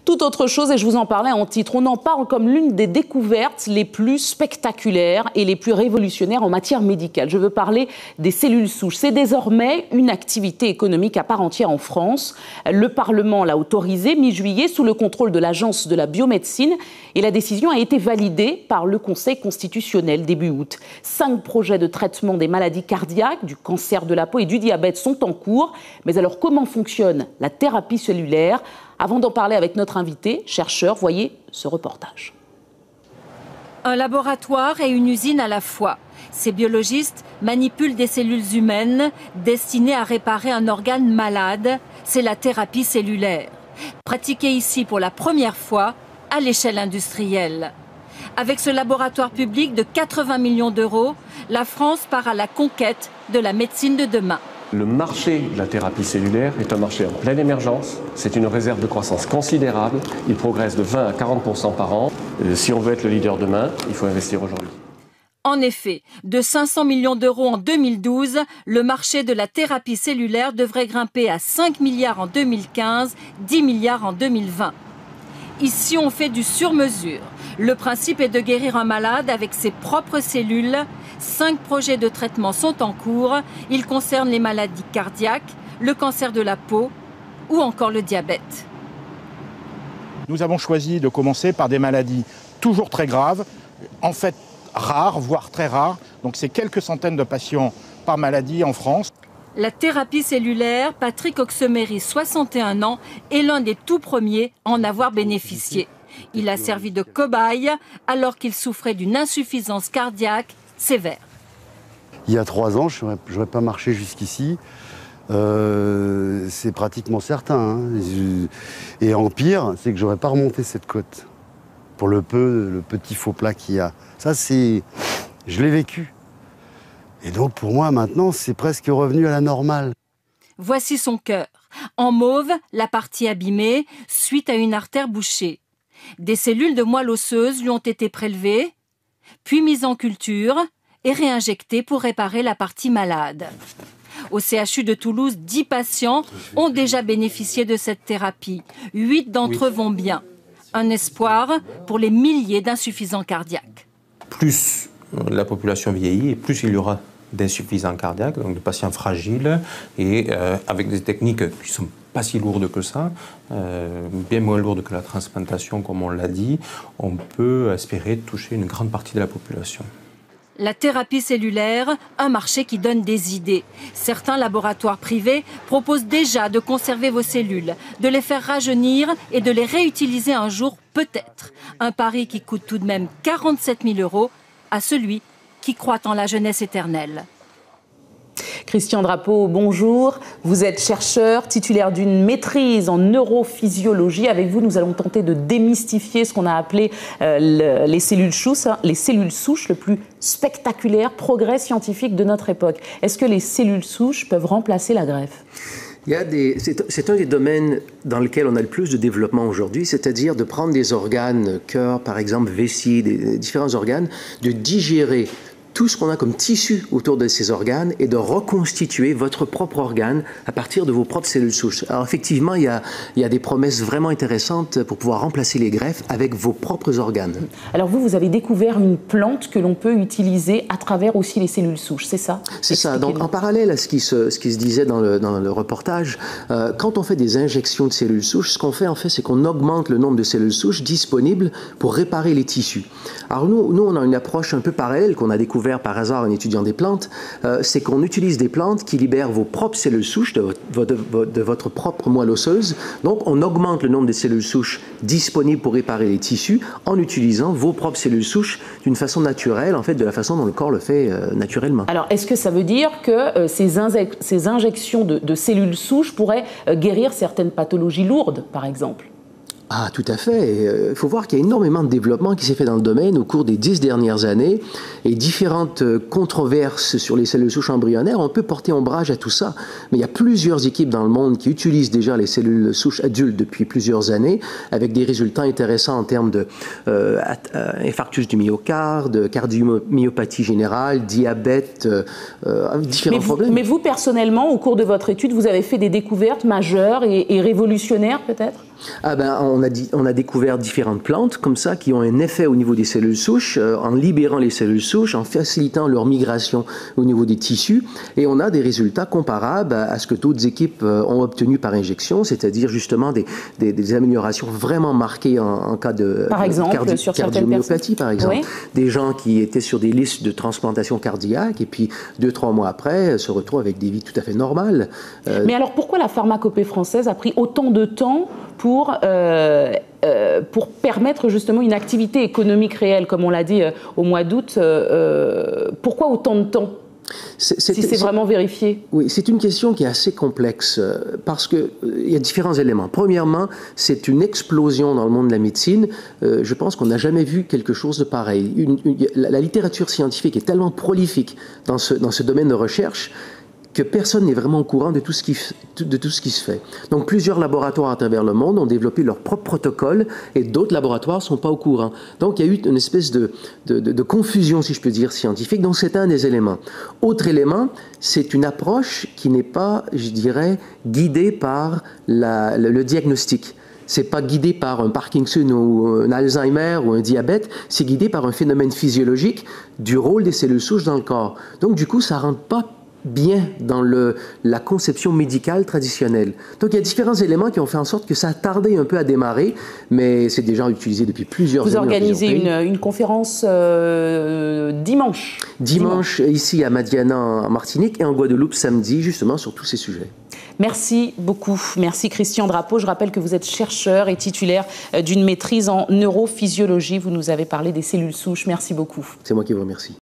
Tout autre chose, et je vous en parlais en titre, on en parle comme l'une des découvertes les plus spectaculaires et les plus révolutionnaires en matière médicale. Je veux parler des cellules souches. C'est désormais une activité économique à part entière en France. Le Parlement l'a autorisé mi-juillet sous le contrôle de l'Agence de la biomédecine et la décision a été validée par le Conseil constitutionnel début août. 5 projets de traitement des maladies cardiaques, du cancer de la peau et du diabète sont en cours. Mais alors comment fonctionne la thérapie cellulaire ? Avant d'en parler avec notre invité, chercheur, voyez ce reportage. Un laboratoire et une usine à la fois. Ces biologistes manipulent des cellules humaines destinées à réparer un organe malade. C'est la thérapie cellulaire. Pratiquée ici pour la première fois à l'échelle industrielle. Avec ce laboratoire public de 80 millions d'euros, la France part à la conquête de la médecine de demain. Le marché de la thérapie cellulaire est un marché en pleine émergence. C'est une réserve de croissance considérable. Il progresse de 20 à 40% par an. Si on veut être le leader demain, il faut investir aujourd'hui. En effet, de 500 millions d'euros en 2012, le marché de la thérapie cellulaire devrait grimper à 5 milliards en 2015, 10 milliards en 2020. Ici, on fait du sur-mesure. Le principe est de guérir un malade avec ses propres cellules. 5 projets de traitement sont en cours. Ils concernent les maladies cardiaques, le cancer de la peau ou encore le diabète. Nous avons choisi de commencer par des maladies toujours très graves, en fait rares, voire très rares. Donc c'est quelques centaines de patients par maladie en France. La thérapie cellulaire, Patrick Oxemery, 61 ans, est l'un des tout premiers à en avoir bénéficié. Il a servi de cobaye alors qu'il souffrait d'une insuffisance cardiaque sévère. Il y a 3 ans, je n'aurais pas marché jusqu'ici. C'est pratiquement certain. Hein. Et en pire, c'est que je n'aurais pas remonté cette côte. Pour le petit faux plat qu'il y a. Ça, je l'ai vécu. Et donc, pour moi, maintenant, c'est presque revenu à la normale. Voici son cœur. En mauve, la partie abîmée, suite à une artère bouchée. Des cellules de moelle osseuse lui ont été prélevées, puis mises en culture et réinjectées pour réparer la partie malade. Au CHU de Toulouse, 10 patients ont déjà bénéficié de cette thérapie. 8 d'entre eux vont bien. Un espoir pour les milliers d'insuffisants cardiaques. Plus la population vieillit et plus il y aura d'insuffisants cardiaques, donc de patients fragiles et avec des techniques qui ne sont pas si lourdes que ça, bien moins lourdes que la transplantation comme on l'a dit, on peut espérer toucher une grande partie de la population. La thérapie cellulaire, un marché qui donne des idées. Certains laboratoires privés proposent déjà de conserver vos cellules, de les faire rajeunir et de les réutiliser un jour peut-être. Un pari qui coûte tout de même 47 000 € à celui qui croit en la jeunesse éternelle. Christian Drapeau, bonjour. Vous êtes chercheur, titulaire d'une maîtrise en neurophysiologie. Avec vous, nous allons tenter de démystifier ce qu'on a appelé les cellules souches, le plus spectaculaire progrès scientifique de notre époque. Est-ce que les cellules souches peuvent remplacer la greffe ? C'est un des domaines dans lequel on a le plus de développement aujourd'hui, c'est-à-dire de prendre des organes, cœur par exemple, vessie, des différents organes, de digérer tout ce qu'on a comme tissu autour de ces organes et de reconstituer votre propre organe à partir de vos propres cellules souches. Alors effectivement, il y a des promesses vraiment intéressantes pour pouvoir remplacer les greffes avec vos propres organes. Alors vous avez découvert une plante que l'on peut utiliser à travers aussi les cellules souches, c'est ça ? C'est ça. Donc en parallèle à ce qui se disait dans le reportage, quand on fait des injections de cellules souches, ce qu'on fait en fait, c'est qu'on augmente le nombre de cellules souches disponibles pour réparer les tissus. Alors nous on a une approche un peu parallèle qu'on a découvert par hasard en étudiant des plantes, c'est qu'on utilise des plantes qui libèrent vos propres cellules souches de votre propre moelle osseuse. Donc on augmente le nombre de cellules souches disponibles pour réparer les tissus en utilisant vos propres cellules souches d'une façon naturelle, en fait de la façon dont le corps le fait naturellement. Alors est-ce que ça veut dire que ces injections de cellules souches pourraient guérir certaines pathologies lourdes, par exemple ? Ah, tout à fait. Il faut voir qu'il y a énormément de développement qui s'est fait dans le domaine au cours des 10 dernières années et différentes controverses sur les cellules souches embryonnaires. On peut porter ombrage à tout ça, mais il y a plusieurs équipes dans le monde qui utilisent déjà les cellules souches adultes depuis plusieurs années avec des résultats intéressants en termes de infarctus du myocarde, cardiomyopathie générale, diabète, différents problèmes. Mais vous, personnellement, au cours de votre étude, vous avez fait des découvertes majeures et révolutionnaires peut-être ? On a découvert différentes plantes comme ça qui ont un effet au niveau des cellules souches, en libérant les cellules souches, en facilitant leur migration au niveau des tissus. Et on a des résultats comparables à ce que d'autres équipes ont obtenu par injection, c'est-à-dire justement des améliorations vraiment marquées en cas de cardiomyopathie, par exemple. Oui. Des gens qui étaient sur des listes de transplantation cardiaque et puis 2-3 mois après se retrouvent avec des vies tout à fait normales. Mais alors pourquoi la pharmacopée française a pris autant de temps pour permettre justement une activité économique réelle, comme on l'a dit au mois d'août? Pourquoi autant de temps si c'est vraiment vérifié? Oui, c'est une question qui est assez complexe parce qu'il y a différents éléments. Premièrement, c'est une explosion dans le monde de la médecine. Je pense qu'on n'a jamais vu quelque chose de pareil. La littérature scientifique est tellement prolifique dans ce domaine de recherche que personne n'est vraiment au courant de tout ce qui se fait. Donc plusieurs laboratoires à travers le monde ont développé leur propre protocole et d'autres laboratoires ne sont pas au courant. Donc il y a eu une espèce de confusion, si je peux dire, scientifique. Donc c'est un des éléments. Autre élément, c'est une approche qui n'est pas, je dirais, guidée par le diagnostic. C'est pas guidé par un Parkinson ou un Alzheimer ou un diabète, c'est guidé par un phénomène physiologique du rôle des cellules souches dans le corps. Donc du coup, ça rentre pas bien dans la conception médicale traditionnelle. Donc il y a différents éléments qui ont fait en sorte que ça a tardé un peu à démarrer, mais c'est déjà utilisé depuis plusieurs années. Vous organisez une conférence dimanche. Dimanche, ici à Madiana en Martinique et en Guadeloupe samedi, justement sur tous ces sujets. Merci beaucoup. Merci Christian Drapeau. Je rappelle que vous êtes chercheur et titulaire d'une maîtrise en neurophysiologie. Vous nous avez parlé des cellules souches. Merci beaucoup. C'est moi qui vous remercie.